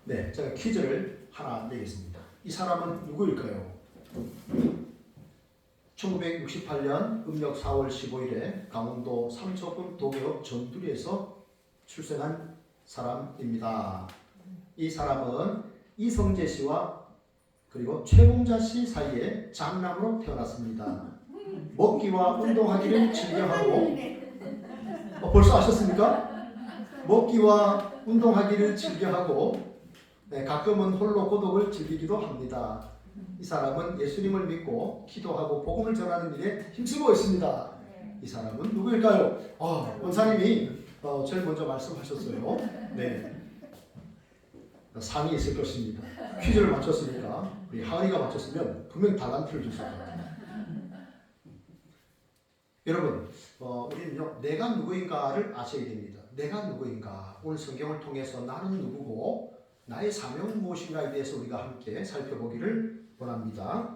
네, 제가 퀴즈를 하나 내겠습니다. 이 사람은 누구일까요? 1968년 음력 4월 15일에 강원도 삼척군 도계읍 전두리에서 출생한 사람입니다. 이 사람은 이성재 씨와 그리고 최봉자 씨 사이에 장남으로 태어났습니다. 먹기와 운동하기를 즐겨하고 벌써 아셨습니까? 먹기와 운동하기를 즐겨하고 네, 가끔은 홀로 고독을 즐기기도 합니다. 이 사람은 예수님을 믿고 기도하고 복음을 전하는 일에 힘쓰고 있습니다. 이 사람은 누구일까요? 원사님이 제일 먼저 말씀하셨어요. 네, 상이 있을 것입니다. 퀴즈를 맞췄으니까 우리 하은이가 맞췄으면 분명 달란트를 줬을 것 같아요. 여러분, 우리는요 내가 누구인가를 아셔야 됩니다. 내가 누구인가? 오늘 성경을 통해서 나는 누구고 나의 사명은 무엇인가에 대해서 우리가 함께 살펴보기를 원합니다.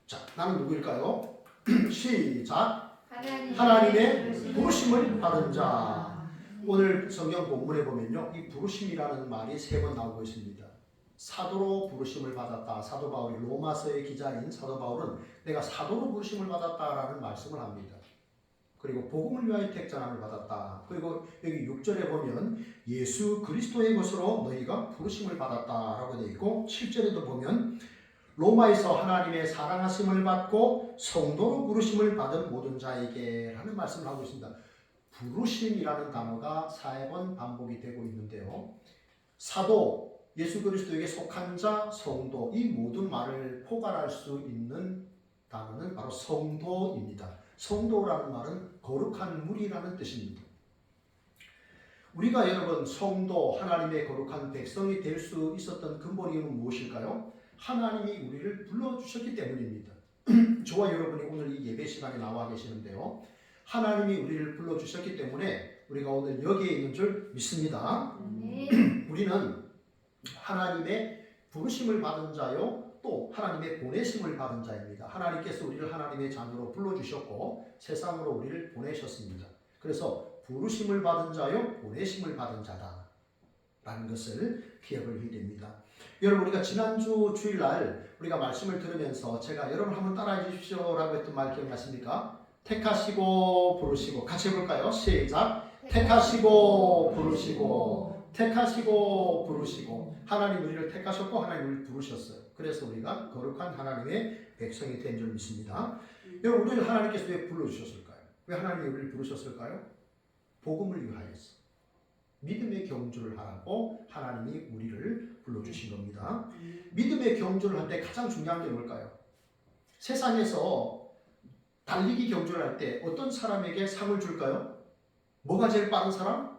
자, 나는 누구일까요? 시작! 하나님의 부르심을 받은 자. 오늘 성경 본문에 보면요, 이 부르심이라는 말이 3번 나오고 있습니다. 사도로 부르심을 받았다. 사도 바울이 로마서의 기자인 사도 바울은 내가 사도로 부르심을 받았다라는 말씀을 합니다. 그리고 복음을 위하여 택전함을 받았다. 그리고 여기 6절에 보면 예수 그리스도의 것으로 너희가 부르심을 받았다라고 되어 있고 7절에도 보면 로마에서 하나님의 사랑하심을 받고 성도로 부르심을 받은 모든 자에게 라는 말씀을 하고 있습니다. 부르심이라는 단어가 4번 반복이 되고 있는데요. 사도, 예수 그리스도에게 속한 자, 성도 이 모든 말을 포괄할 수 있는 단어는 바로 성도입니다. 성도라는 말은 거룩한 무리라는 뜻입니다. 우리가 여러분 성도, 하나님의 거룩한 백성이 될 수 있었던 근본 이유는 무엇일까요? 하나님이 우리를 불러주셨기 때문입니다. 저와 여러분이 오늘 이 예배 시간에 나와 계시는데요. 하나님이 우리를 불러주셨기 때문에 우리가 오늘 여기에 있는 줄 믿습니다. 우리는 하나님의 부르심을 받은 자요, 또 하나님의 보내심을 받은 자입니다. 하나님께서 우리를 하나님의 자녀로 불러주셨고 세상으로 우리를 보내셨습니다. 그래서 부르심을 받은 자요, 보내심을 받은 자다 라는 것을 기억을 해야 됩니다. 여러분, 우리가 지난주 주일날 우리가 말씀을 들으면서 제가 여러분 한번 따라해 주십시오 라고 했던 말 기억나십니까? 택하시고 부르시고. 같이 해볼까요? 시작! 택하시고 부르시고, 택하시고 부르시고. 하나님 우리를 택하셨고 하나님 우리를 부르셨어요. 그래서 우리가 거룩한 하나님의 백성이 된 줄 믿습니다. 여러분, 우리를 하나님께서 왜 불러주셨을까요? 왜 하나님이 우리를 부르셨을까요? 복음을 위하여서, 믿음의 경주를 하라고 하나님이 우리를 불러주신 겁니다. 믿음의 경주를 할 때 가장 중요한 게 뭘까요? 세상에서 달리기 경주를 할 때 어떤 사람에게 상을 줄까요? 뭐가 제일 빠른 사람?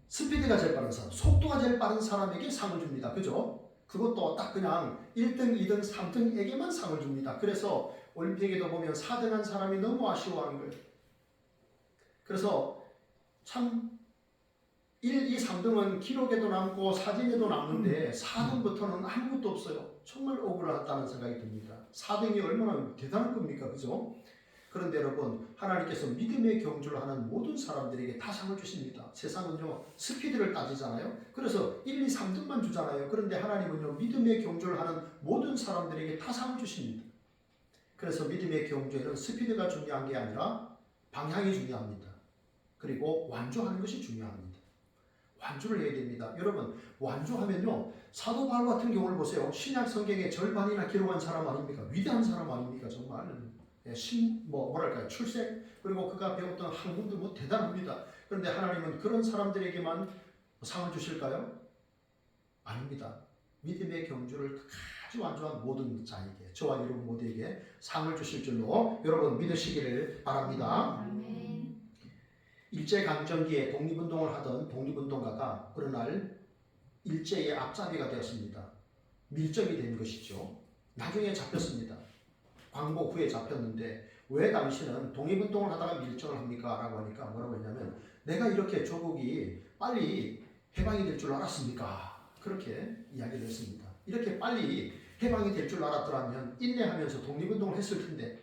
스피드가 제일 빠른 사람, 속도가 제일 빠른 사람에게 상을 줍니다. 그죠? 그것도 딱 그냥 1등, 2등, 3등에게만 상을 줍니다. 그래서 올림픽에도 보면 4등한 사람이 너무 아쉬워하는 거예요. 그래서 참 1, 2, 3등은 기록에도 남고 사진에도 남는데 4등부터는 아무것도 없어요. 정말 억울하다는 생각이 듭니다. 4등이 얼마나 대단한 겁니까? 그죠? 그런데 여러분, 하나님께서 믿음의 경주를 하는 모든 사람들에게 다 상을 주십니다. 세상은요 스피드를 따지잖아요. 그래서 1, 2, 3등만 주잖아요. 그런데 하나님은요 믿음의 경주를 하는 모든 사람들에게 다 상을 주십니다. 그래서 믿음의 경주에는 스피드가 중요한 게 아니라 방향이 중요합니다. 그리고 완주하는 것이 중요합니다. 완주를 해야 됩니다. 여러분, 완주하면요 사도 바울 같은 경우를 보세요. 신약 성경의 절반이나 기록한 사람 아닙니까? 위대한 사람 아닙니까? 정말 뭐랄까요, 출생, 그리고 그가 배웠던 학문도 대단합니다. 그런데 하나님은 그런 사람들에게만 상을 주실까요? 아닙니다. 믿음의 경주를 아주 완주한 모든 자에게, 저와 여러분 모두에게 상을 주실 줄로 여러분 믿으시기를 바랍니다. 일제강점기에 독립운동을 하던 독립운동가가 어느 날 일제의 앞잡이가 되었습니다. 밀정이 된 것이죠. 나중에 잡혔습니다. 광복 후에 잡혔는데 왜 당신은 독립운동을 하다가 밀정을 합니까? 라고 하니까 뭐라고 했냐면, 내가 이렇게 조국이 빨리 해방이 될 줄 알았습니까? 그렇게 이야기를 했습니다. 이렇게 빨리 해방이 될 줄 알았더라면 인내하면서 독립운동을 했을 텐데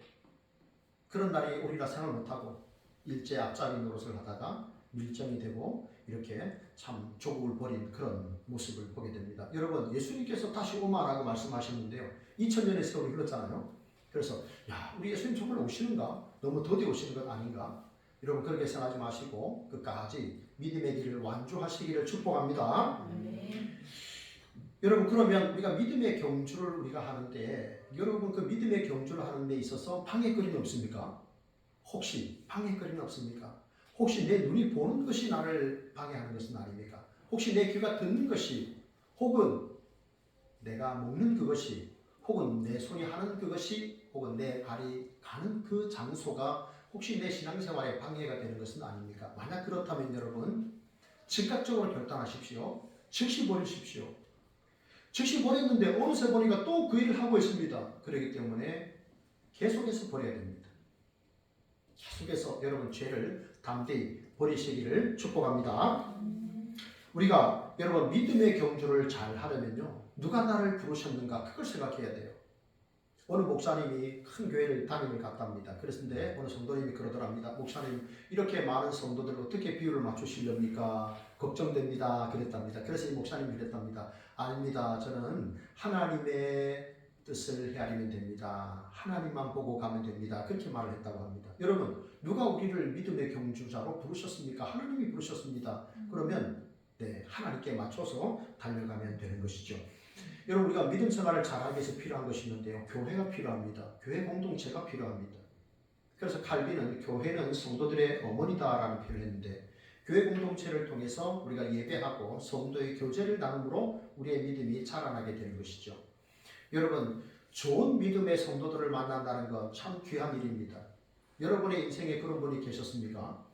그런 날이 오리라 생각 못하고 일제 앞잡이 노릇을 하다가 밀정이 되고 이렇게 참 조국을 버린 그런 모습을 보게 됩니다. 여러분, 예수님께서 다시 오마라고 말씀하셨는데요. 2000년의 세월이 흘렀잖아요. 그래서 야, 우리 예수님 정말 오시는가? 너무 더디 오시는 것 아닌가? 여러분, 그렇게 생각하지 마시고 끝까지 믿음의 길을 완주하시기를 축복합니다. 여러분, 그러면 우리가 믿음의 경주를 우리가 하는데, 여러분 그 믿음의 경주를 하는 데 있어서 방해거리는 없습니까? 혹시 방해거리는 없습니까? 혹시 내 눈이 보는 것이 나를 방해하는 것은 아닙니까? 혹시 내 귀가 듣는 것이, 혹은 내가 먹는 그것이, 혹은 내 손이 하는 그것이, 혹은 내 발이 가는 그 장소가 혹시 내 신앙생활에 방해가 되는 것은 아닙니까? 만약 그렇다면 여러분, 즉각적으로 결단하십시오. 즉시 버리십시오. 즉시 버렸는데 어느새 보니까 또 그 일을 하고 있습니다. 그렇기 때문에 계속해서 버려야 됩니다. 계속해서 여러분 죄를 담대히 버리시기를 축복합니다. 우리가 여러분 믿음의 경주를 잘 하려면요, 누가 나를 부르셨는가 그걸 생각해야 돼요. 어느 목사님이 큰 교회를 담임을 갔답니다. 그랬는데 어느 성도님이 그러더랍니다. 목사님, 이렇게 많은 성도들 어떻게 비율을 맞추시렵니까? 걱정됩니다. 그랬답니다. 그래서 이 목사님이 그랬답니다. 아닙니다. 저는 하나님의 뜻을 헤아리면 됩니다. 하나님만 보고 가면 됩니다. 그렇게 말을 했다고 합니다. 여러분, 누가 우리를 믿음의 경주자로 부르셨습니까? 하나님이 부르셨습니다. 그러면 네, 하나님께 맞춰서 달려가면 되는 것이죠. 여러분, 우리가 믿음 생활을 잘하기 위해서 필요한 것이 있는데요. 교회가 필요합니다. 교회 공동체가 필요합니다. 그래서 칼빈은 교회는 성도들의 어머니다라는 표현을 했는데, 교회 공동체를 통해서 우리가 예배하고 성도의 교제를 나눔으로 우리의 믿음이 자라나게 되는 것이죠. 여러분, 좋은 믿음의 성도들을 만난다는 건 참 귀한 일입니다. 여러분의 인생에 그런 분이 계셨습니까?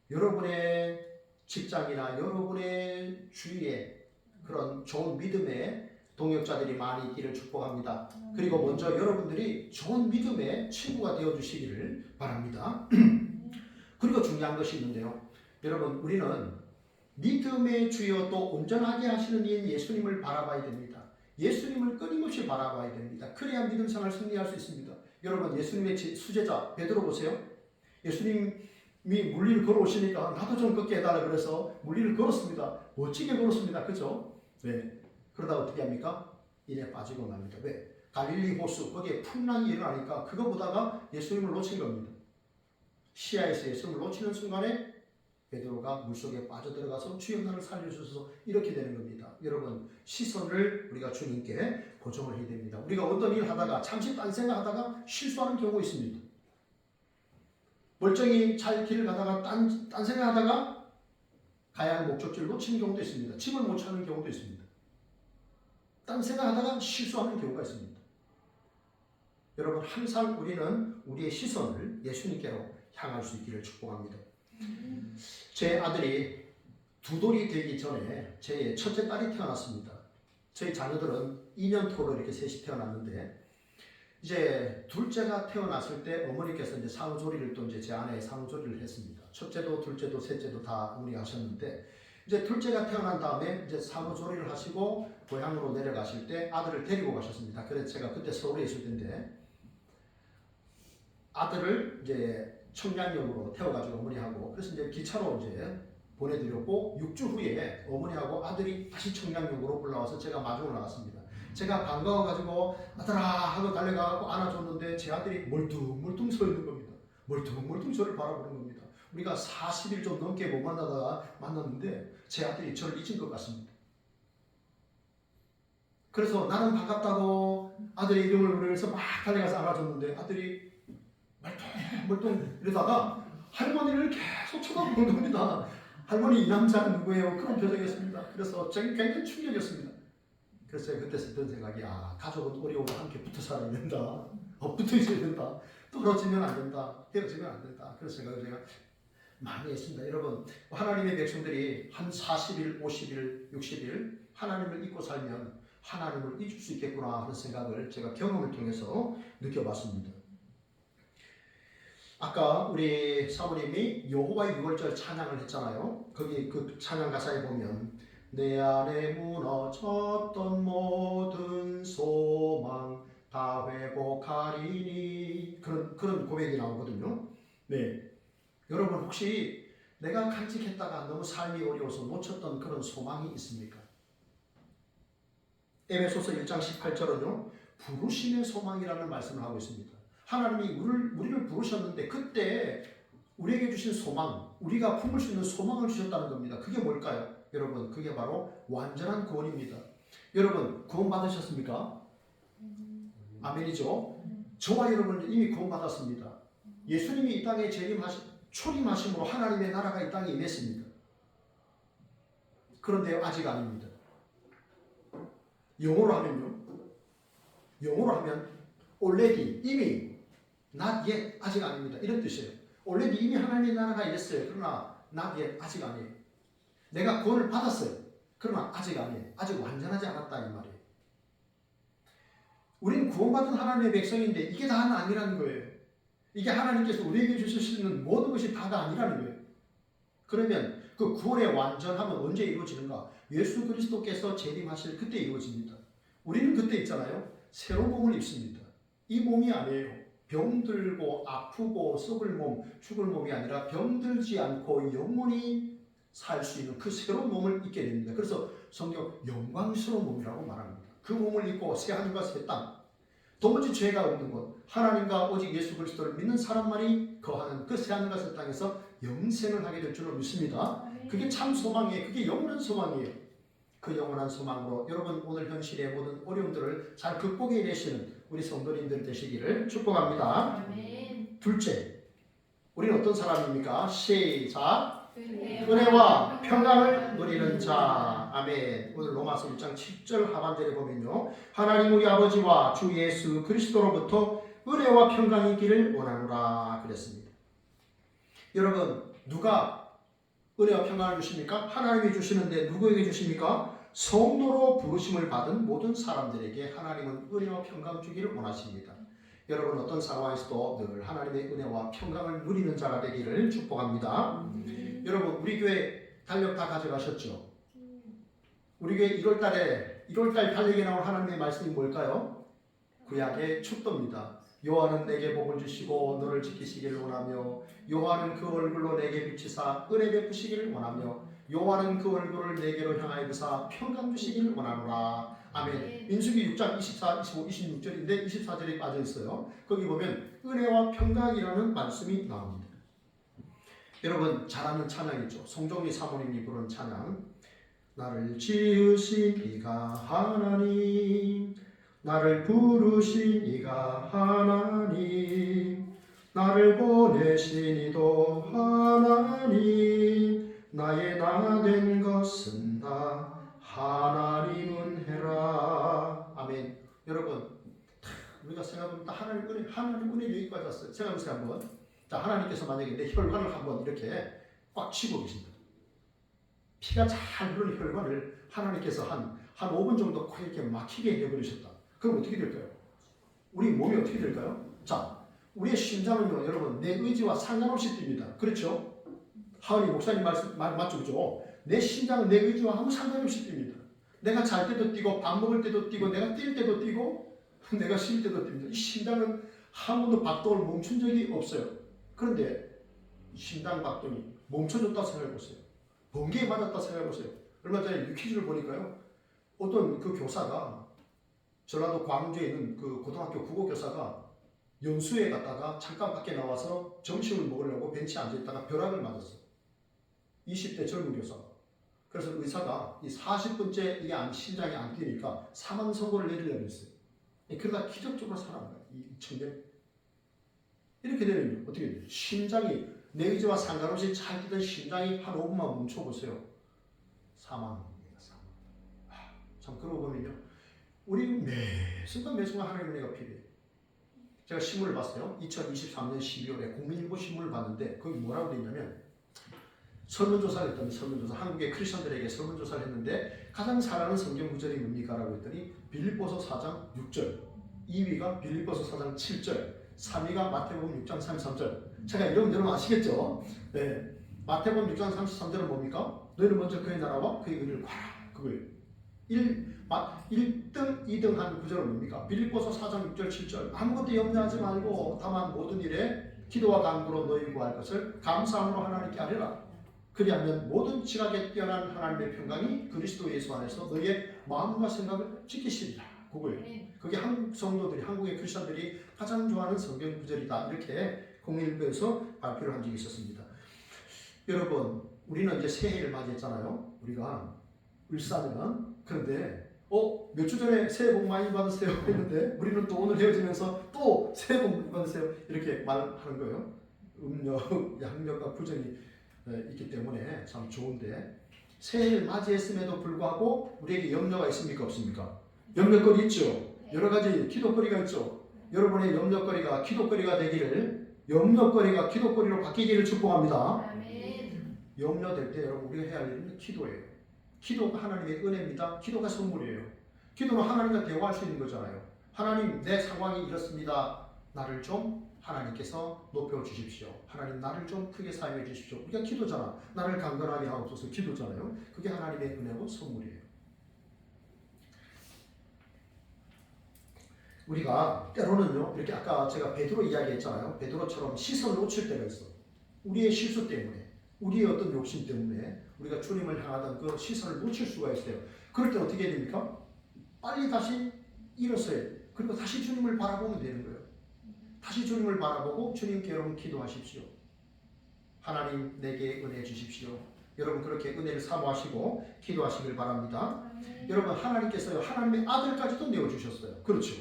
여러분의 직장이나 여러분의 주위에 그런 좋은 믿음의 동역자들이 많이 있기를 축복합니다. 그리고 먼저 여러분들이 좋은 믿음의 친구가 되어주시기를 바랍니다. 그리고 중요한 것이 있는데요. 여러분, 우리는 믿음의 주여 또 온전하게 하시는 이인 예수님을 바라봐야 됩니다. 예수님을 끊임없이 바라봐야 됩니다. 그래야 믿음 생활 승리할 수 있습니다. 여러분, 예수님의 수제자 베드로 보세요. 예수님이 물리를 걸어오시니까 나도 좀 걷게 해달라 그래서 물리를 걸었습니다. 멋지게 걸었습니다. 그죠? 네. 그러다 어떻게 합니까? 이내 빠지고 납니다. 왜? 갈릴리 호수 거기에 풍랑이 일어나니까 그거 보다가 예수님을 놓친 겁니다. 시야에서 예수님을 놓치는 순간에 베드로가 물속에 빠져들어가서 주여 나를 살려주셔서 이렇게 되는 겁니다. 여러분, 시선을 우리가 주님께 고정을 해야 됩니다. 우리가 어떤 일을 하다가 잠시 딴 생각하다가 실수하는 경우가 있습니다. 멀쩡히 잘 길을 가다가 딴 생각하다가 가야 할 목적지를 놓치는 경우도 있습니다. 집을 못 찾는 경우도 있습니다. 딴 생각하다가 실수하는 경우가 있습니다. 여러분, 항상 우리는 우리의 시선을 예수님께로 향할 수 있기를 축복합니다. 제 아들이 두 돌이 되기 전에 제 첫째 딸이 태어났습니다. 저희 자녀들은 2년 토로 이렇게 셋이 태어났는데, 이제 둘째가 태어났을 때 어머니께서 이제 산후조리를 또 이제 제 아내의 산후조리를 했습니다. 첫째도 둘째도 셋째도 다 어머니 하셨는데, 이제 둘째가 태어난 다음에 이제 산후조리를 하시고 고향으로 내려가실 때 아들을 데리고 가셨습니다. 그래서 제가 그때 서울에 있을 텐데, 아들을 이제 청량역으로 태워가지고 어머니하고, 그래서 이제 기차로 이제 보내드렸고 6주 후에 어머니하고 아들이 다시 청량역으로 올라와서 제가 마중을 나갔습니다. 제가 반가워가지고 아들아 하고 달려가고 안아줬는데 제 아들이 멀뚱멀뚱 서 있는 겁니다. 멀뚱멀뚱 저를 바라보는 겁니다. 우리가 40일 좀 넘게 못 만나다가 만났는데 제 아들이 저를 잊은 것 같습니다. 그래서 나는 반갑다고 아들의 이름을 부르면서 막 달려가서 안아줬는데 아들이 멀뚱 이러다가 할머니를 계속 쳐다보는 겁니다. 할머니, 이 남자는 누구예요? 그런 표정이었습니다. 그래서 저는 굉장히 충격이었습니다. 그래서 제가 그때 했던 생각이, 가족은 어려우면 함께 붙어 살아야 된다. 붙어 있어야 된다. 떨어지면 안 된다. 헤어지면 안 된다. 그래서 제가 많이 했습니다. 여러분, 하나님의 백성들이 한 40일, 50일, 60일 하나님을 잊고 살면 하나님을 잊을 수 있겠구나 하는 생각을 제가 경험을 통해서 느껴봤습니다. 아까 우리 사모님이 여호와의 유월절 찬양을 했잖아요. 거기 그 찬양 가사에 보면 내 안에 무너졌던 모든 소망 다 회복하리니 그런 고백이 나오거든요. 네, 여러분 혹시 내가 간직했다가 너무 삶이 어려워서 놓쳤던 그런 소망이 있습니까? 에베소서 1장 18절은요. 부르심의 소망이라는 말씀을 하고 있습니다. 하나님이 우리를 부르셨는데 그때 우리에게 주신 소망, 우리가 품을 수 있는 소망을 주셨다는 겁니다. 그게 뭘까요? 여러분, 그게 바로 완전한 구원입니다. 여러분, 구원 받으셨습니까? 아멘이죠. 저와 여러분은 이미 구원 받았습니다. 예수님이 이 땅에 초림하심으로 하나님의 나라가 이 땅에 임했습니다. 그런데 아직 아닙니다. 영어로 하면요. 영어로 하면 already, 이미, not yet, 아직 아닙니다. 이런 뜻이에요. already 이미 하나님의 나라가 임했어요. 그러나 not yet, 아직 아니에요. 내가 구원을 받았어요. 그러나 아직 아니에요. 아직 완전하지 않았다 이 말이에요. 우리는 구원받은 하나님의 백성인데 이게 다는 아니라는 거예요. 이게 하나님께서 우리에게 주실 수 있는 모든 것이 다가 아니라는 거예요. 그러면 그 구원의 완전함은 언제 이루어지는가? 예수 그리스도께서 재림하실 그때 이루어집니다. 우리는 그때 있잖아요. 새로운 몸을 입습니다. 이 몸이 아니에요. 병들고 아프고 썩을 몸, 죽을 몸이 아니라 병들지 않고 영원히 살 수 있는 그 새로운 몸을 입게 됩니다. 그래서 성경 영광스러운 몸이라고 말합니다. 그 몸을 입고 새 하늘과 새 땅, 도무지 죄가 없는 곳, 하나님과 오직 예수 그리스도를 믿는 사람만이 거하는 그 새 하늘과 새 땅에서 영생을 하게 될 줄로 믿습니다. 그게 참 소망이에요. 그게 영원한 소망이에요. 그 영원한 소망으로 여러분 오늘 현실의 모든 어려움들을 잘 극복해내시는 우리 성도님들 되시기를 축복합니다. 둘째, 우리는 어떤 사람입니까? 시작! 은혜와 평강을 누리는 자. 아멘. 오늘 로마서 1장 7절 하반절에 보면요. 하나님 우리 아버지와 주 예수 그리스도로부터 은혜와 평강이 있기를 원하노라 그랬습니다. 여러분, 누가 은혜와 평강을 주십니까? 하나님이 주시는데 누구에게 주십니까? 성도로 부르심을 받은 모든 사람들에게 하나님은 은혜와 평강 주기를 원하십니다. 여러분 어떤 상황에서도 늘 하나님의 은혜와 평강을 누리는 자가 되기를 축복합니다. 여러분 우리 교회 달력 다 가져가셨죠? 우리 교회 1월달 달력에 나온 하나님의 말씀이 뭘까요? 구약의 축도입니다. 여호와는 내게 복을 주시고 너를 지키시기를 원하며 여호와는 그 얼굴로 내게 비치사 은혜 베푸시기를 원하며 여호와는 그 얼굴을 내게로 향하여 드사 평강 주시기를 원하노라. 아멘. 민수기 6장 24, 25, 26절인데 24절에 빠져 있어요. 거기 보면 은혜와 평강이라는 말씀이 나옵니다. 여러분 잘 아는 찬양이죠. 송정리 사모님이 부른 찬양. 나를 지으신 이가 하나님, 나를 부르신 이가 하나님, 나를 보내신 이도 하나님, 나의 나 된 것은 다 하나님은 해라. 아멘. 여러분 우리가 생각해보면 하나님 은혜 여기까지 왔어요. 생각해보세요 한번. 자, 하나님께서 만약에 내 혈관을 한번 이렇게 꽉 쥐고 계신다. 피가 잘 흐르는 혈관을 하나님께서 한 5분 정도 꽉 이렇게 막히게 해버리셨다. 그럼 어떻게 될까요? 우리 몸이 어떻게 될까요? 자, 우리의 심장은요, 여러분, 내 의지와 상관없이 뜁니다. 그렇죠? 하은이 목사님 말씀 맞죠? 그죠? 내 심장은 내 의지와 아무 상관없이 뜁니다. 내가 잘 때도 뛰고, 밥 먹을 때도 뛰고, 내가 뛸 때도 뛰고, 내가 쉴 때도 뜁니다. 이 심장은 한 번도 박동을 멈춘 적이 없어요. 그런데 심장 박동이 멈춰졌다 생각해보세요. 번개에 맞았다 생각해보세요. 얼마 전에 유퀴즈를 보니까요. 어떤 그 교사가 전라도 광주에 있는 그 고등학교 국어 교사가 연수에 갔다가 잠깐 밖에 나와서 점심을 먹으려고 벤치에 앉아있다가 벼락을 맞았어요. 20대 젊은 교사가. 그래서 의사가 이 40분째 이게 심장이 안 뛰니까 사망 선고를 내리려고 했어요. 그러다 기적적으로 살아난 거예요. 이 청년. 이렇게 되면 어떻게 돼요? 심장이 내 의지와 상관없이 잘 뛰던 심장이 한 5분만 멈춰보세요. 사망입니다. 사망. 참 그러고 보면요. 우리 매 순간 하나님의 은혜가 필요해요. 제가 신문을 봤어요. 2023년 12월에 국민일보 신문을 봤는데 거기 뭐라고 되어 있냐면 설문조사를 했더니 한국의 크리스천들에게 설문조사를 했는데 가장 잘하는 성경 구절이 뭡니까? 라고 했더니 빌립보서 4장 6절, 2위가 빌립보서 4장 7절, 3위가 마태복음 6장 33절. 제가 이러면 여러분 아시겠죠? 네. 마태복음 6장 33절은 뭡니까? 너희는 먼저 그의 나라와 그의 의를 구하라. 그거예요. 1등, 2등 한 구절은 뭡니까? 빌립보서 4장 6절 7절. 아무것도 염려하지 말고 다만 모든 일에 기도와 간구로 너희 구할 것을 감사함으로 하나님께 아뢰라. 그리하면 모든 지각에 뛰어난 하나님의 평강이 그리스도 예수 안에서 너희의 마음과 생각을 지키시리라. 그거예요. 그게 한국 성도들이, 한국의 크리스천들이 가장 좋아하는 성경 구절이다. 이렇게 공일부에서 발표를 한 적이 있었습니다. 여러분, 우리는 이제 새해를 맞이했잖아요. 우리가 울산은. 그런데 몇 주 전에 새해 복 많이 받으세요 했는데 우리는 또 오늘 헤어지면서 또 새해 복 많이 받으세요 이렇게 말하는 거예요. 음력, 양력과 부정이 있기 때문에 참 좋은데, 새해를 맞이했음에도 불구하고 우리에게 염려가 있습니까 없습니까? 염려거리 있죠. 여러 가지 기도거리가 있죠. 여러분의 염려거리가 기도거리가 되기를, 염려거리가 기도거리로 바뀌기를 축복합니다. 아멘. 염려될 때 여러분 우리가 해야 할 일은 기도예요. 기도가 하나님의 은혜입니다. 기도가 선물이에요. 기도는 하나님과 대화할 수 있는 거잖아요. 하나님, 내 상황이 이렇습니다. 나를 좀 하나님께서 높여주십시오. 하나님, 나를 좀 크게 사용해 주십시오. 우리가 기도잖아. 나를 강건하게 하옵소서. 기도잖아요. 그게 하나님의 은혜고 선물이에요. 우리가 때로는요, 이렇게 아까 제가 베드로 이야기했잖아요. 베드로처럼 시선을 놓칠 때가 있어. 우리의 실수 때문에, 우리의 어떤 욕심 때문에 우리가 주님을 향하던 그 시선을 놓칠 수가 있어요. 그럴 때 어떻게 해야 됩니까? 빨리 다시 일어서야 돼요. 그리고 다시 주님을 바라보면 되는 거예요. 다시 주님을 바라보고 주님께 여러분 기도하십시오. 하나님, 내게 은혜 주십시오. 여러분 그렇게 은혜를 사모하시고 기도하시길 바랍니다. 여러분, 하나님께서요, 하나님의 아들까지도 내어주셨어요. 그렇죠.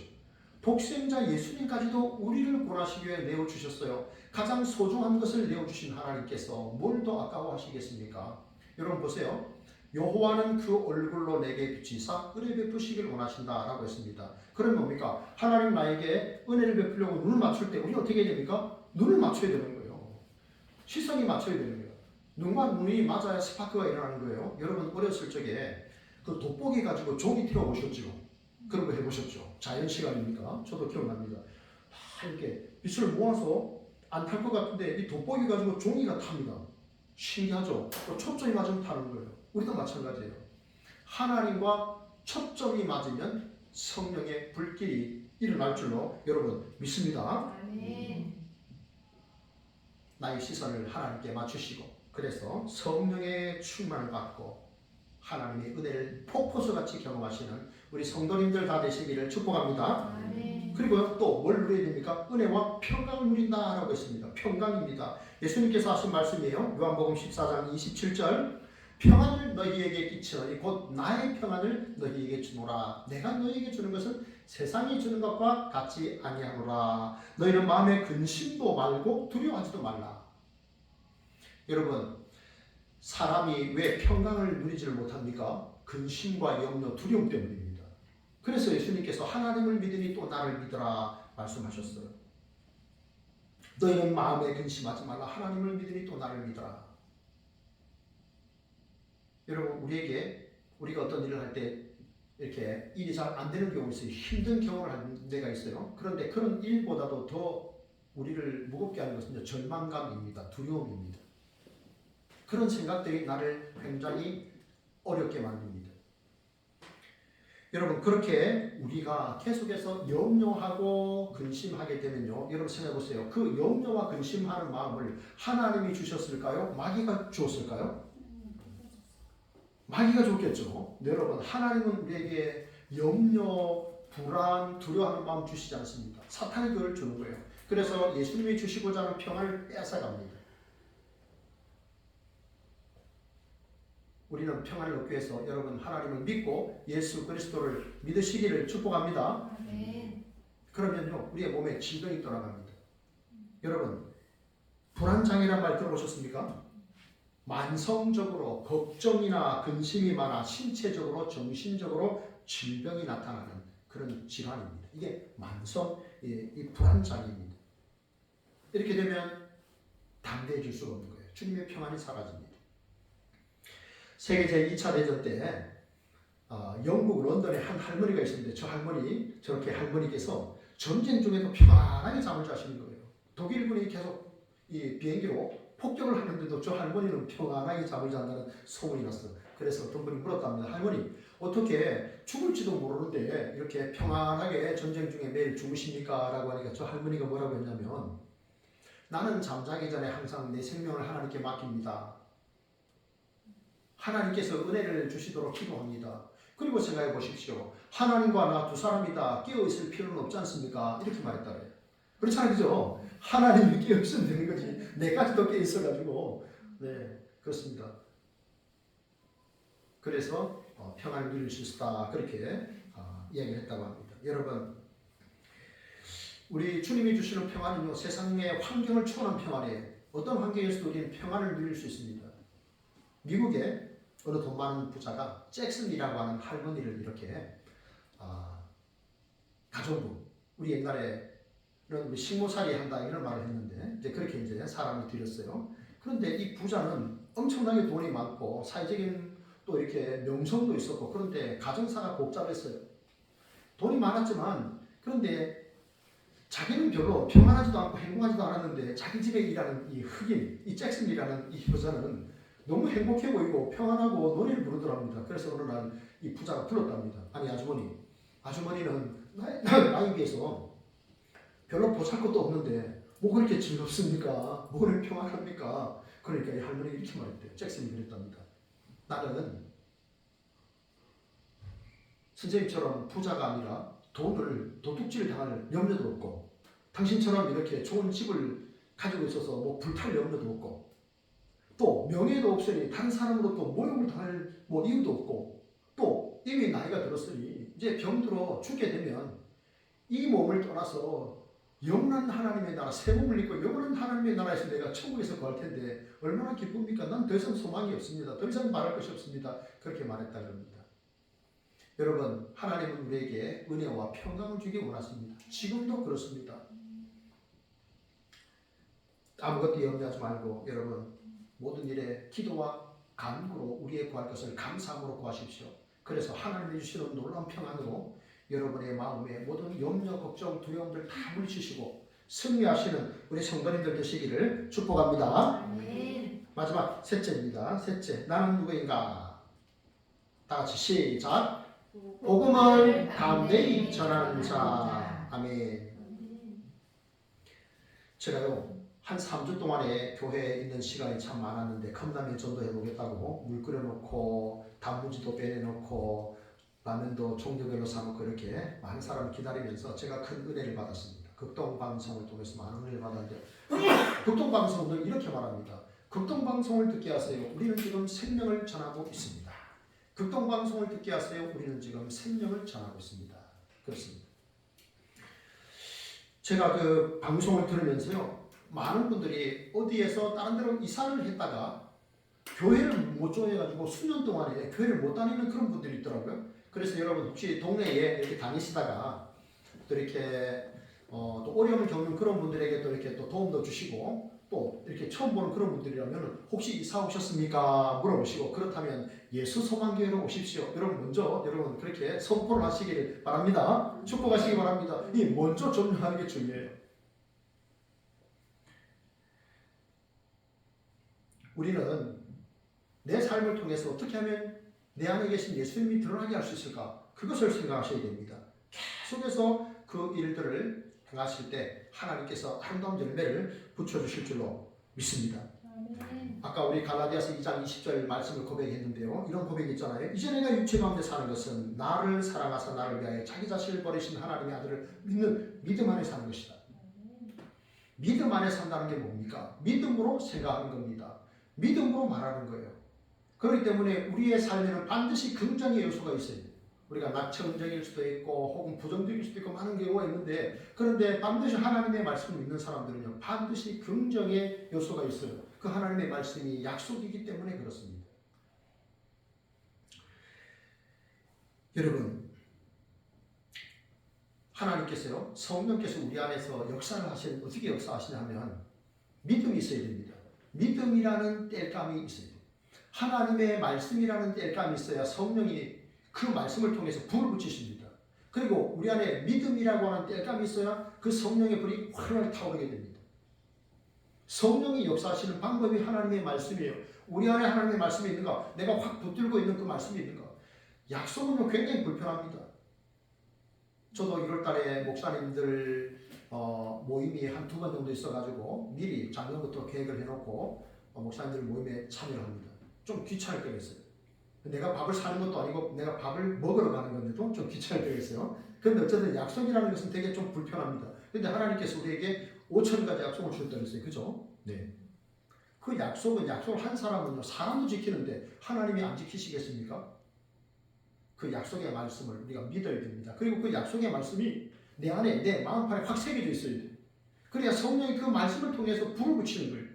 독생자 예수님까지도 우리를 구원하시기 위해 내어주셨어요. 가장 소중한 것을 내어주신 하나님께서 뭘 더 아까워하시겠습니까? 여러분 보세요. 여호와는 그 얼굴로 내게 비치사 은혜 베푸시길 원하신다라고 했습니다. 그럼 뭡니까? 하나님 나에게 은혜를 베푸려고 눈을 맞출 때 우리 어떻게 해야 됩니까? 눈을 맞춰야 되는 거예요. 시선이 맞춰야 되는 거예요. 눈과 눈이 맞아야 스파크가 일어나는 거예요. 여러분 어렸을 적에 그 돋보기 가지고 종이 태워보셨죠? 그런 거 해보셨죠? 자연 시간이니까 저도 기억납니다. 이렇게 빛을 모아서 안 탈 것 같은데 이 돋보기 가지고 종이가 탑니다. 신기하죠? 또 초점이 맞으면 타는 거예요. 우리도 마찬가지예요. 하나님과 초점이 맞으면 성령의 불길이 일어날 줄로 여러분 믿습니다. 아멘. 나의 시선을 하나님께 맞추시고, 그래서 성령의 충만을 받고 하나님의 은혜를 폭포수같이 경험하시는 우리 성도님들 다 되시기를 축복합니다. 아멘. 그리고 또 뭘 누려야 됩니까? 은혜와 평강을 누린다라고 했습니다. 평강입니다. 예수님께서 하신 말씀이에요. 요한복음 14장 27절, 평안을 너희에게 끼치노니 곧 나의 평안을 너희에게 주노라. 내가 너희에게 주는 것은 세상이 주는 것과 같지 아니하노라. 너희는 마음에 근심도 말고 두려워하지도 말라. 여러분, 사람이 왜 평강을 누리지를 못합니까? 근심과 염려, 두려움 때문입니다. 그래서 예수님께서 하나님을 믿으니 또 나를 믿으라 말씀하셨어요. 너희는 마음에 근심하지 말라. 하나님을 믿으니 또 나를 믿으라. 여러분, 우리가 어떤 일을 할 때 이렇게 일이 잘 안 되는 경우가 있어요. 힘든 경험을 하는 데가 있어요. 그런데 그런 일보다도 더 우리를 무겁게 하는 것은 절망감입니다. 두려움입니다. 그런 생각들이 나를 굉장히 어렵게 만듭니다. 여러분, 그렇게 우리가 계속해서 염려하고 근심하게 되면요, 여러분 생각해 보세요. 그 염려와 근심하는 마음을 하나님이 주셨을까요? 마귀가 주었을까요? 마귀가 줬겠죠. 여러분, 하나님은 우리에게 염려, 불안, 두려워하는 마음 주시지 않습니다. 사탄이 그걸 주는 거예요. 그래서 예수님이 주시고자 하는 평안을 뺏어갑니다. 우리는 평안을 얻기 위해서 여러분 하나님을 믿고 예수 그리스도를 믿으시기를 축복합니다. 아멘. 그러면요, 우리의 몸에 질병이 떠나갑니다. 여러분, 불안장애란 말 들어보셨습니까? 만성적으로 걱정이나 근심이 많아 신체적으로 정신적으로 질병이 나타나는 그런 질환입니다. 이게 만성 이 불안장애입니다. 이렇게 되면 담대해질 수가 없는 거예요. 주님의 평안이 사라집니다. 세계 제2차 대전 때 영국 런던에 한 할머니가 있었는데 저렇게 할머니께서 전쟁 중에도 평안하게 잠을 자시는 거예요. 독일군이 계속 이 비행기로 폭격을 하는데도 저 할머니는 평안하게 잠을 잔다는 소문이 났어요. 그래서 어떤 분이 물었답니다. 할머니, 어떻게 죽을지도 모르는데 이렇게 평안하게 전쟁 중에 매일 주무십니까? 라고 하니까 저 할머니가 뭐라고 했냐면, 나는 잠자기 전에 항상 내 생명을 하나님께 맡깁니다. 하나님께서 은혜를 주시도록 기도합니다. 그리고 생각해 보십시오. 하나님과 나 두 사람이다 깨어 있을 필요는 없지 않습니까? 이렇게 말했다 그래요. 그렇잖아요, 그죠? 하나님이 깨어 있으면 되는 거지. 내까지도 깨어 있어가지고, 네, 그렇습니다. 그래서 평안을 누릴 수 있다 그렇게 이야기를 했다고 합니다. 여러분, 우리 주님이 주시는 평안은요 세상의 환경을 초월한 평안이에요. 어떤 환경에서도 우리는 평안을 누릴 수 있습니다. 미국에 어느 돈 많은 부자가 잭슨이라고 하는 할머니를 이렇게 가정부, 우리 옛날에는 우리 식모살이 한다 이런 말을 했는데 이제 그렇게 이제 사람을 들였어요. 그런데 이 부자는 엄청나게 돈이 많고 사회적인 또 이렇게 명성도 있었고 그런데 가정사가 복잡했어요. 돈이 많았지만 그런데 자기는 별로 평안하지도 않고 행복하지도 않았는데 자기 집에 일하는 이 흑인, 이 잭슨이라는 이 여자는 너무 행복해 보이고 평안하고 노래를 부르더랍니다. 그래서 어느 날 이 부자가 불렀답니다. 아니 아주머니는 나에 비해서 별로 보잘것도 없는데 뭐 그렇게 즐겁습니까? 뭐 그렇게 평안합니까? 그러니까 이 할머니가 이렇게 말했대요. 잭슨이 그랬답니다. 나는 선생님처럼 부자가 아니라 돈을 도둑질 당할 염려도 없고 당신처럼 이렇게 좋은 집을 가지고 있어서 뭐 불탈 염려도 없고 또 명예도 없으니 다른 사람으로부터 모욕을 당할 뭐 이유도 없고 또 이미 나이가 들었으니 이제 병들어 죽게 되면 이 몸을 떠나서 영원한 하나님의 나라 새 몸을 입고 영원한 하나님의 나라에서 내가 천국에서 거할 텐데 얼마나 기쁩니까? 난 더 이상 소망이 없습니다. 더 이상 말할 것이 없습니다. 그렇게 말했다고 합니다. 여러분, 하나님은 우리에게 은혜와 평강을 주기 원하십니다. 지금도 그렇습니다. 아무것도 염려하지 말고 여러분 모든 일에 기도와 간구로 우리의 구할 것을 감사함으로 구하십시오. 그래서 하나님이 주시는 놀라운 평안으로 여러분의 마음에 모든 염려, 걱정, 두려움들 다 물리치시고 승리하시는 우리 성도님들 되시기를 축복합니다. 아멘. 마지막 셋째입니다. 셋째, 나는 누구인가? 다 같이 시작. 복음을 담대히 전하는 자. 아멘. 제가요 한 3주 동안에 교회에 있는 시간이 참 많았는데 컵라면 전도해 보겠다고 물 끓여놓고 단무지도 빼내놓고 라면도 종류별로 사놓고 이렇게 많은 사람을 기다리면서 제가 큰 은혜를 받았습니다. 극동방송을 통해서 많은 은혜를 받았는데 극동방송은 이렇게 말합니다. 극동방송을 듣게 하세요. 우리는 지금 생명을 전하고 있습니다. 극동방송을 듣게 하세요. 우리는 지금 생명을 전하고 있습니다. 그렇습니다. 제가 그 방송을 들으면서요. 많은 분들이 어디에서 다른 데로 이사를 했다가 교회를 못 조회해가지고 수년 동안에 교회를 못 다니는 그런 분들이 있더라고요. 그래서 여러분 혹시 동네에 이렇게 다니시다가 또 이렇게 또 어려움을 겪는 그런 분들에게 또 이렇게 또 도움도 주시고 또 이렇게 처음 보는 그런 분들이라면 혹시 이사 오셨습니까? 물어보시고 그렇다면 예수 소망교회로 오십시오. 여러분 먼저 여러분 그렇게 선포를 하시기를 바랍니다. 축복하시기 바랍니다. 이 먼저 점령하는 게 중요해요. 우리는 내 삶을 통해서 어떻게 하면 내 안에 계신 예수님이 드러나게 할 수 있을까? 그것을 생각하셔야 됩니다. 계속해서 그 일들을 행하실 때 하나님께서 아름다운 열매를 붙여주실 줄로 믿습니다. 아까 우리 갈라디아서 2장 20절 말씀을 고백했는데요. 이런 고백이 있잖아요. 이제 내가 육체 가운데 사는 것은 나를 사랑하사 나를 위하여 자기 자신을 버리신 하나님의 아들을 믿는 믿음 안에 사는 것이다. 믿음 안에 산다는 게 뭡니까? 믿음으로 생각하는 겁니다. 믿음으로 말하는 거예요. 그렇기 때문에 우리의 삶에는 반드시 긍정의 요소가 있어요. 우리가 낙천적일 수도 있고 혹은 부정적일 수도 있고 많은 경우가 있는데 그런데 반드시 하나님의 말씀을 믿는 사람들은요. 반드시 긍정의 요소가 있어요. 그 하나님의 말씀이 약속이기 때문에 그렇습니다. 여러분 하나님께서요. 성령께서 우리 안에서 역사를 하시는 어떻게 역사하시냐 하면 믿음이 있어야 됩니다. 믿음이라는 땔감이 있어야 돼요. 하나님의 말씀이라는 땔감이 있어야 성령이 그 말씀을 통해서 불을 붙이십니다. 그리고 우리 안에 믿음이라고 하는 땔감이 있어야 그 성령의 불이 활활 타오르게 됩니다. 성령이 역사하시는 방법이 하나님의 말씀이에요. 우리 안에 하나님의 말씀이 있는가? 내가 확 붙들고 있는 그 말씀이 있는가? 약속은 굉장히 불편합니다. 저도 1월달에 목사님들 모임이 한 2번 정도 있어가지고 미리 작년부터 계획을 해놓고 목사님들 모임에 참여를 합니다. 좀 귀찮을 때가 있어요. 내가 밥을 사는 것도 아니고 내가 밥을 먹으러 가는 건데도 좀 귀찮을 때가 있어요. 그런데 어쨌든 약속이라는 것은 되게 좀 불편합니다. 그런데 하나님께서 우리에게 5,000가지 약속을 주셨다고 했어요. 그죠? 네. 그 약속을 한 사람은요, 사람도 지키는데 하나님이 안 지키시겠습니까? 그 약속의 말씀을 우리가 믿어야 됩니다. 그리고 그 약속의 말씀이 내 안에, 내 마음판에 확 새겨져 있어야 돼요. 그래야 성령이 그 말씀을 통해서 불을 붙이는 거예요.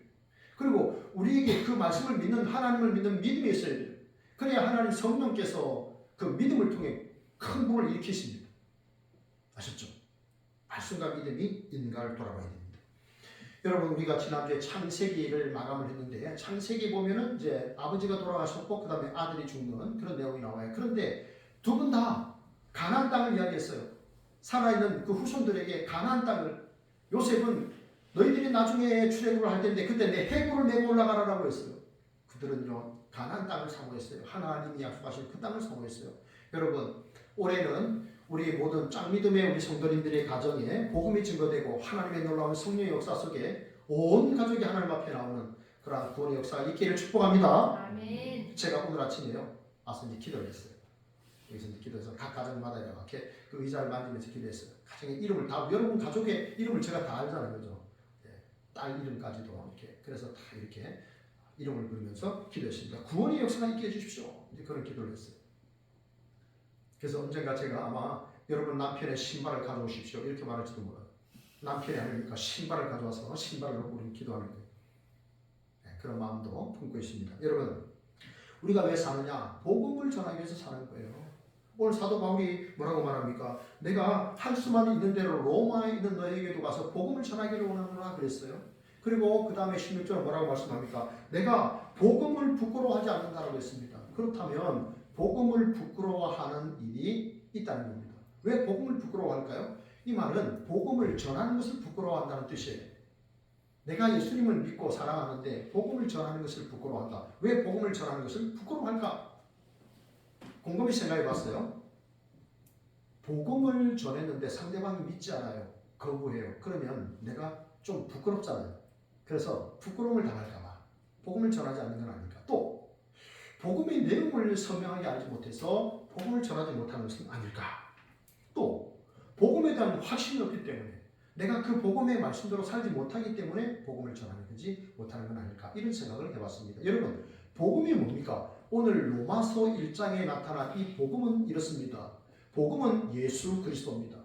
그리고 우리에게 그 말씀을 믿는, 하나님을 믿는 믿음이 있어야 돼요. 그래야 하나님 성령께서 그 믿음을 통해 큰 불을 일으키십니다. 아셨죠? 말씀과 믿음이 인간을 돌아봐야 됩니다. 여러분, 우리가 지난주에 창세기를 마감을 했는데, 창세기 보면은 이제 아버지가 돌아가셨고 그 다음에 아들이 죽는 그런 내용이 나와요. 그런데 두 분 다 가나안 땅을 이야기했어요. 살아있는 그 후손들에게 가나안 땅을, 요셉은 너희들이 나중에 출애굽을 할 텐데 그때 내 해골을 메고 올라가라라고 했어요. 그들은요, 가나안 땅을 사모했어요. 하나님이 약속하신 그 땅을 사모했어요. 여러분, 올해는 우리 모든 짱믿음의 우리 성도님들의 가정에 복음이 증거되고 하나님의 놀라운 성령의 역사 속에 온 가족이 하나님 앞에 나오는 그러한 구원의 역사가 있기를 축복합니다. 아멘. 제가 오늘 아침에요, 와서 이제 기도를 했어요. 여기서 이제 기도해서 각 가정마다 이렇게 그 의자를 만지면서 기도했어요. 가정의 이름을 다, 여러분 가족의 이름을 제가 다 알잖아요. 그죠? 딸 이름까지도 이렇게. 그래서 다 이렇게 이름을 부르면서 기도했습니다. 구원의 역사가 있게 해주십시오. 이제 그런 기도를 했어요. 그래서 언젠가 제가 아마 여러분 남편의 신발을 가져오십시오 이렇게 말할지도 몰라요. 남편이 아니니까 신발을 가져와서 신발을 놓고 우리는 기도하는 거예요. 네, 그런 마음도 품고 있습니다. 여러분, 우리가 왜 사느냐? 복음을 전하기 위해서 사는 거예요. 오늘 사도 바울이 뭐라고 말합니까? 내가 할 수만 있는 대로 로마에 있는 너에게도 가서 복음을 전하기를 원하노라 그랬어요. 그리고 그 다음에 16절 뭐라고 말씀합니까? 내가 복음을 부끄러워하지 않는다라고 했습니다. 그렇다면 복음을 부끄러워하는 일이 있다는 겁니다. 왜 복음을 부끄러워할까요? 이 말은 복음을 전하는 것을 부끄러워한다는 뜻이에요. 내가 예수님을 믿고 사랑하는데 복음을 전하는 것을 부끄러워한다. 왜 복음을 전하는 것을 부끄러워할까? 곰곰이 생각해 봤어요. 복음을 전했는데 상대방이 믿지 않아요. 거부해요. 그러면 내가 좀 부끄럽잖아요. 그래서 부끄러움을 당할까 봐 복음을 전하지 않는 건 아닐까. 또 복음의 내용을 선명하게 알지 못해서 복음을 전하지 못하는 것은 아닐까. 또 복음에 대한 확신이 없기 때문에 내가 그 복음의 말씀대로 살지 못하기 때문에 복음을 전하는 거지 못하는 건 아닐까. 이런 생각을 해봤습니다. 여러분, 복음이 뭡니까? 오늘 로마서 1장에 나타난 이 복음은 이렇습니다. 복음은 예수 그리스도입니다.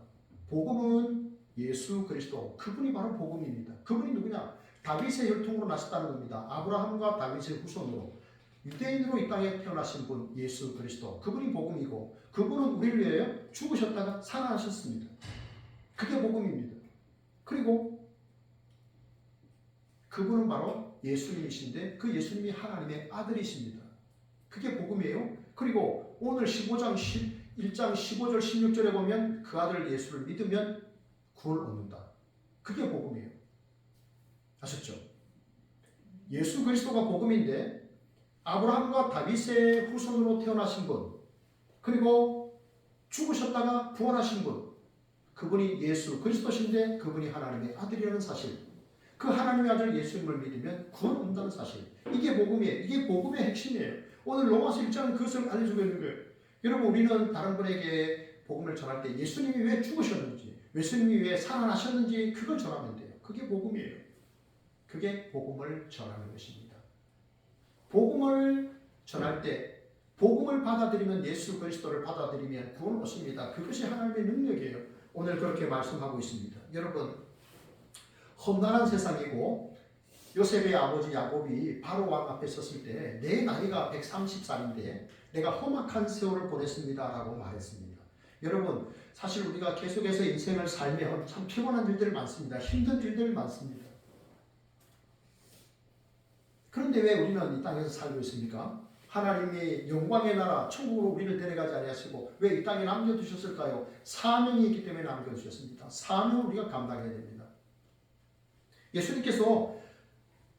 복음은 예수 그리스도. 그분이 바로 복음입니다. 그분이 누구냐? 다윗의 혈통으로 나셨다는 겁니다. 아브라함과 다윗의 후손으로 유대인으로 이 땅에 태어나신 분 예수 그리스도. 그분이 복음이고 그분은 우리를 위하여 죽으셨다가 살아나셨습니다. 그게 복음입니다. 그리고 그분은 바로 예수님이신데 그 예수님이 하나님의 아들이십니다. 그게 복음이에요. 그리고 오늘 1장 15절 16절에 보면 그 아들 예수를 믿으면 구원을 얻는다. 그게 복음이에요. 아셨죠? 예수 그리스도가 복음인데 아브라함과 다윗의 후손으로 태어나신 분, 그리고 죽으셨다가 부활하신 분, 그분이 예수 그리스도신데 그분이 하나님의 아들이라는 사실, 그 하나님의 아들 예수님을 믿으면 구원 얻는다는 사실, 이게 복음이에요. 이게 복음의 핵심이에요. 오늘 로마서 1장은 그것을 알려주고 있는 거예요. 여러분, 우리는 다른 분에게 복음을 전할 때 예수님이 왜 죽으셨는지, 예수님이 왜 살아나셨는지 그걸 전하면 돼요. 그게 복음이에요. 그게 복음을 전하는 것입니다. 복음을 전할 때 복음을 받아들이면 예수 그리스도를 받아들이면 구원을 얻습니다. 그것이 하나님의 능력이에요. 오늘 그렇게 말씀하고 있습니다. 여러분, 험난한 세상이고 요셉의 아버지 야곱이 바로 왕 앞에 섰을 때 내 나이가 130살인데 내가 험악한 세월을 보냈습니다 라고 말했습니다. 여러분, 사실 우리가 계속해서 인생을 살면 참 피곤한 일들 많습니다. 힘든 일들 많습니다. 그런데 왜 우리는 이 땅에서 살고 있습니까? 하나님이 영광의 나라 천국으로 우리를 데려가지 아니하시고 왜 이 땅에 남겨두셨을까요? 사명이 있기 때문에 남겨두셨습니다. 사명을 우리가 감당해야 됩니다. 예수님께서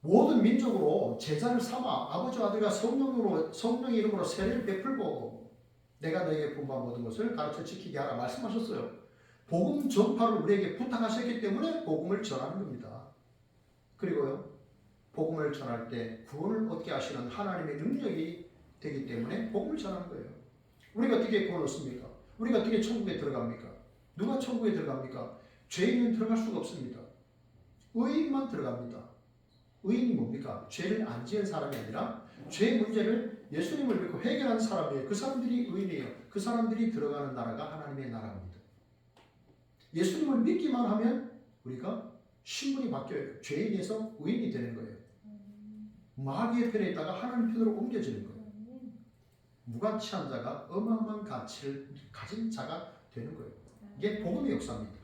모든 민족으로 제자를 삼아 아버지와 아들과 성령의 이름으로 세례를 베풀고 내가 너에게 분부한 모든 것을 가르쳐 지키게 하라 말씀하셨어요. 복음 전파를 우리에게 부탁하셨기 때문에 복음을 전하는 겁니다. 그리고요, 복음을 전할 때 구원을 얻게 하시는 하나님의 능력이 되기 때문에 복음을 전하는 거예요. 우리가 어떻게 구원 얻습니까? 우리가 어떻게 천국에 들어갑니까? 누가 천국에 들어갑니까? 죄인은 들어갈 수가 없습니다. 의인만 들어갑니다. 의인이 뭡니까? 죄를 안 지은 사람이 아니라 죄 문제를 예수님을 믿고 해결한 사람이에요. 그 사람들이 의인이에요. 그 사람들이 들어가는 나라가 하나님의 나라입니다. 예수님을 믿기만 하면 우리가 신분이 바뀌어요. 죄인에서 의인이 되는 거예요. 마귀의 편에 있다가 하나님 편으로 옮겨지는 거예요. 무가치한 자가 어마어마한 가치를 가진 자가 되는 거예요. 이게 복음의 역사입니다.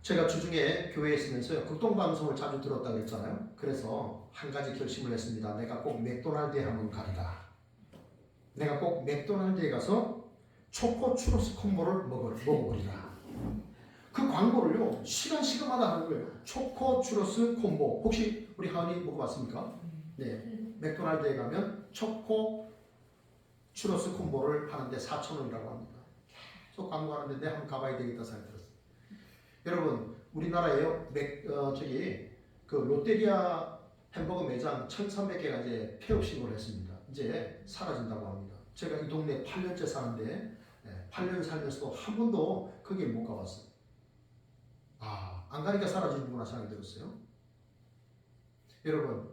제가 주중에 교회에 있으면서요, 극동방송을 자주 들었다고 했잖아요. 그래서 한 가지 결심을 했습니다. 내가 꼭 맥도날드에 한번 가리라. 내가 꼭 맥도날드에 가서 초코 추로스 콤보를 먹어보리라. 그 광고를요, 시간마다 하는 거예요. 초코 추로스 콤보. 혹시 우리 하은이 먹어봤습니까? 네. 맥도날드에 가면 초코 추로스 콤보를 하는데 4,000원이라고 합니다. 계속 광고하는데 내가 한번 가봐야 되겠다 생각이 들었어요. 여러분, 우리나라에요, 그 롯데리아 햄버거 매장 1,300개가 이제 폐업식을 했습니다. 이제 사라진다고 합니다. 제가 이 동네 8년째 사는데 8년 살면서도 한 번도 거기에 못 가봤어요. 안 가니까 사라지는구나 생각이 들었어요. 여러분,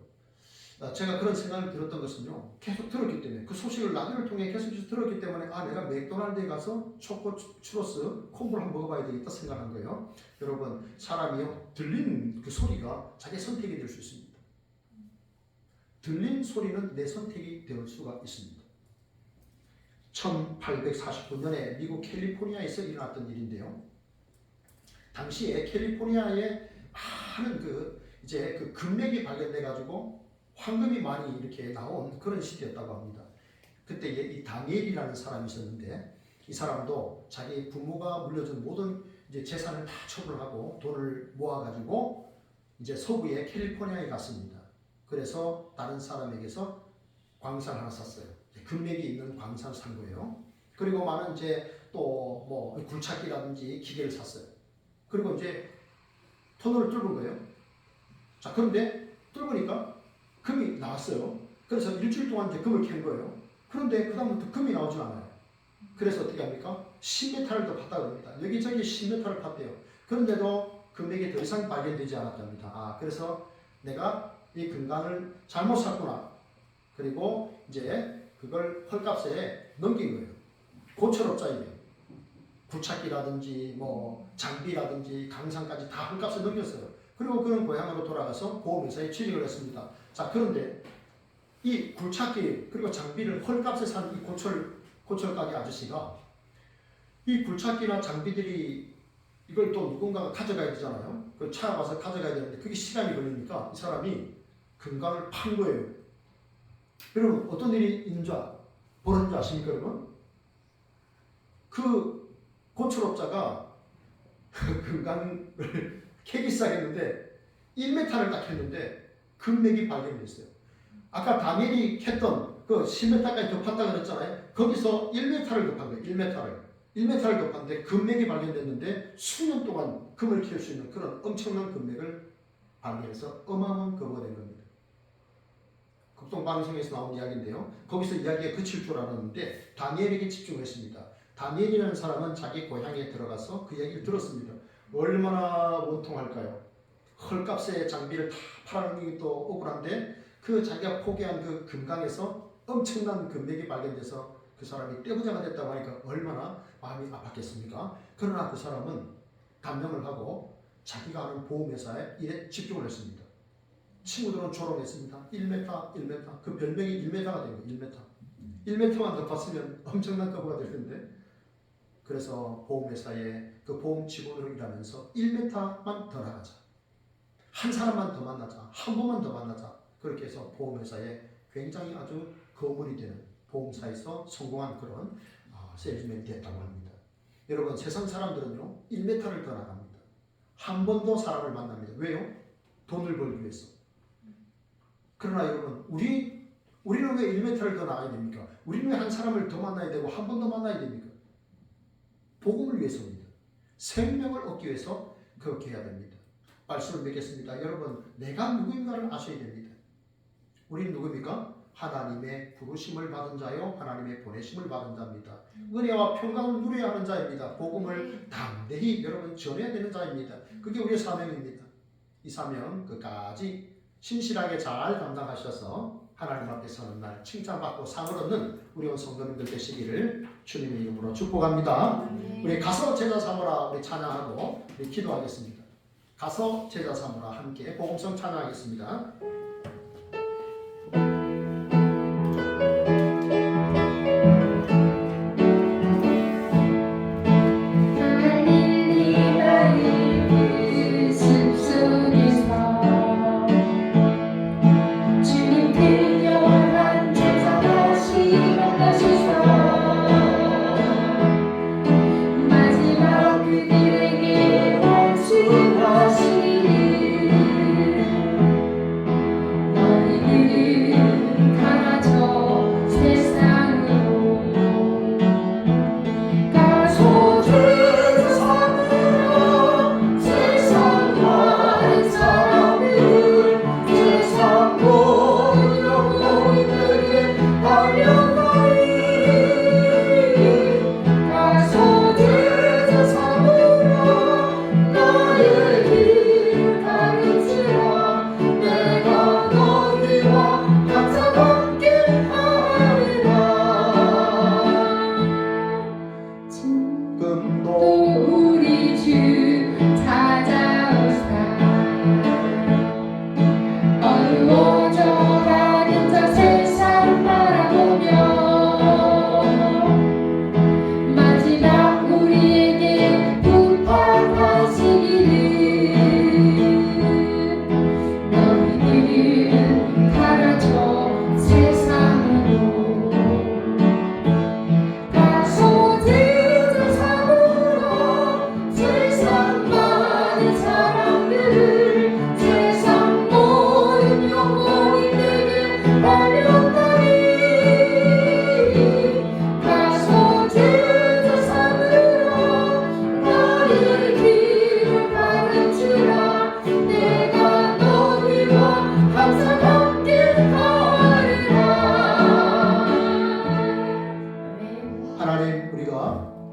제가 그런 생각을 들었던 것은요, 계속 들었기 때문에, 그 소식을 라디오를 통해 계속 들었기 때문에 내가 맥도날드에 가서 초코 추로스 콤보를 한번 먹어봐야 되겠다 생각한 거예요. 여러분, 사람이요, 들린 그 소리가 자기 선택이 될 수 있습니다. 들린 소리는 내 선택이 될 수가 있습니다. 1849년에 미국 캘리포니아에서 일어났던 일인데요. 당시에 캘리포니아에 많은 그 금맥이 발견돼 가지고 황금이 많이 이렇게 나온 그런 시대였다고 합니다. 그때 이 다니엘이라는 사람이 있었는데, 이 사람도 자기 부모가 물려준 모든 이제 재산을 다 처분하고 돈을 모아가지고 이제 서부의 캘리포니아에 갔습니다. 그래서 다른 사람에게서 광산을 하나 샀어요. 금맥이 있는 광산을 산 거예요. 그리고 많은 이제 또 뭐 굴착기라든지 기계를 샀어요. 그리고 이제 터널을 뚫은 거예요. 자, 그런데 뚫으니까 금이 나왔어요. 그래서 일주일 동안 이제 금을 캔 거예요. 그런데 그다음부터 금이 나오지 않아요. 그래서 어떻게 합니까? 10m를 더 팠다 그럽니다. 여기저기 10m를 팠대요. 그런데도 금맥이 더 이상 발견되지 않았답니다. 그래서 내가 이 금강을 잘못 샀구나. 그리고 이제 그걸 헐값에 넘긴 거예요. 고철업자에게. 굴착기라든지 뭐 장비라든지 강산까지 다 헐값에 넘겼어요. 그리고 그는 고향으로 돌아가서 보험회사에 취직을 했습니다. 자, 그런데 이 굴착기 그리고 장비를 헐값에 산 이 고철 가게 아저씨가 이 굴착기나 장비들이 이걸 또 누군가가 가져가야 되잖아요. 그 차 와서 가져가야 되는데 그게 시간이 걸리니까 이 사람이 금강을 판 거예요. 여러분, 어떤 일이 있는 줄 벌어진 줄 아십니까, 여러분? 그 고철업자가 금강을 캐기 시작했는데 1m를 딱 했는데 금맥이 발견됐어요. 아까 다니엘이 캤던 그 10m까지 더 팠다 그랬잖아요. 거기서 1m를 더 판 거예요. 1m를 더 팠는데 금맥이 발견됐는데 수년 동안 금을 키울 수 있는 그런 엄청난 금맥을 발견해서 어마어마한 거부가 된 겁니다. 극동방송에서 나온 이야기인데요. 거기서 이야기가 그칠 줄 알았는데 다니엘에게 집중했습니다. 다니엘이라는 사람은 자기 고향에 들어가서 그 얘기를 들었습니다. 얼마나 원통할까요? 헐값의 장비를 다 팔아는 게 또 억울한데 그 자기가 포기한 그 금강에서 엄청난 금맥이 발견돼서 그 사람이 떼부자가 됐다고 하니까 얼마나 마음이 아팠겠습니까? 그러나 그 사람은 감명을 하고 자기가 하는 보험회사에 일에 집중을 했습니다. 친구들은 조롱했습니다. 1m. 그 별명이 1m가 된 거예요. 1m만 더 팠으면 엄청난 거부가 될 텐데. 그래서 보험회사에 그 보험 직원으로 일하면서 1m만 더 나가자. 한 사람만 더 만나자. 한 번만 더 만나자. 그렇게 해서 보험회사에 굉장히 아주 거물이 되는 보험사에서 성공한 그런 세일즈맨이 됐다고 합니다. 여러분, 세상 사람들은요 1m를 더 나갑니다. 한 번 더 사람을 만납니다. 왜요? 돈을 벌기 위해서. 그러나 여러분, 우리는 왜 1m를 더 나가야 됩니까? 우리는 왜 한 사람을 더 만나야 되고 한 번 더 만나야 됩니까? 복음을 위해서입니다. 생명을 얻기 위해서 그렇게 해야 됩니다. 말씀을 맺겠습니다. 여러분, 내가 누구인가를 아셔야 됩니다. 우리는 누구입니까? 하나님의 부르심을 받은 자요 하나님의 보내심을 받은 자입니다. 은혜와 평강을 누려야 하는 자입니다. 복음을 담대히 여러분 전해야 되는 자입니다. 그게 우리의 사명입니다. 이 사명 끝까지 신실하게 잘 감당하셔서 하나님 앞에 서는 날 칭찬받고 상을 얻는 우리 온 성도님들 되시기를 주님의 이름으로 축복합니다. 우리 가서 제자 삼으라 우리 찬양하고 우리 기도하겠습니다. 가서 제자 삼으라 함께 복음성 찬양하겠습니다.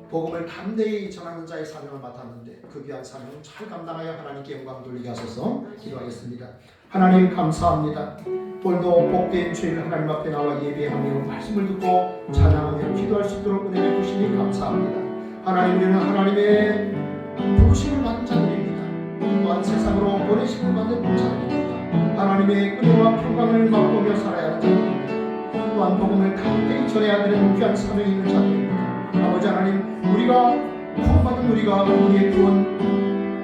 복음을 담대히 전하는 자의 사명을 맡았는데 그 귀한 사명을 잘 감당하여 하나님께 영광 돌리게 하소서 기도하겠습니다. 하나님 감사합니다. 오늘도 복된 주일 하나님 앞에 나와 예배하며 말씀을 듣고 찬양하며 기도할 수 있도록 은혜 주시니 감사합니다. 하나님 우리는 하나님의 부르심을 받은 자들입니다. 또한 세상으로 보내심을 받은 자들입니다. 하나님의 은혜와 평강을 맛보며 살아야 하는 자들입니다. 또한 복음을 담대히 전해야 되는 귀한 사명이 있는 자들입니다. 아버지 하나님 우리가 구원받은 우리가 우리의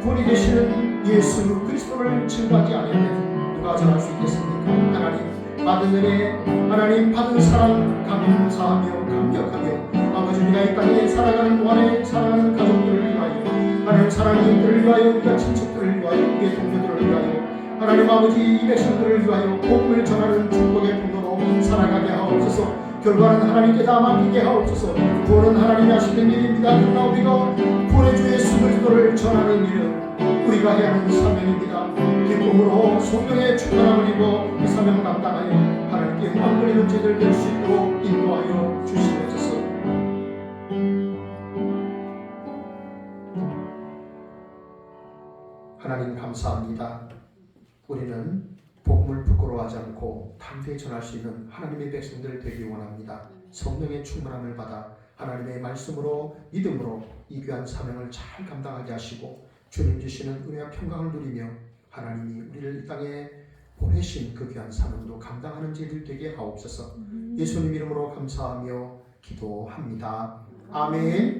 구원이 되시는 예수 그리스도를 증거하지 아니하면 누가 전할 수 있겠습니까? 하나님 받은 은혜 하나님 받은 사랑 감사하며 감격하며 아버지 우리가 이 땅에 살아가는 동안에 사랑하는 가족들을 위하여 하나님 사랑하는 이들을 위하여 우리가 친척들을 위하여 우리의 동료들을 위하여 하나님 아버지 이 백성들을 위하여 복음을 전하는 축복의 통로로 살아가게 하옵소서. 결과는 하나님께 다 맡기게 하옵소서. 구원은 하나님이 하시는 일입니다. 그러나 우리가 구원의 주 예수 그리스도를 전하는 일은 우리가 해야 하는 사명입니다. 기쁨으로 성령의 충만함을 입어 이 사명 감당하여 하나님께 영광 돌리는 죄들 될 수 있도록 인도하여 주시옵소서. 하나님 감사합니다. 우리는 복음을 부끄러워하지 않고 담대히 전할 수 있는 하나님의 백성들 되기 원합니다. 성령의 충만함을 받아 하나님의 말씀으로 믿음으로 이 귀한 사명을 잘 감당하게 하시고 주님 주시는 은혜와 평강을 누리며 하나님이 우리를 이 땅에 보내신 그 귀한 사명도 감당하는 자들 되게 하옵소서. 예수님 이름으로 감사하며 기도합니다. 아멘.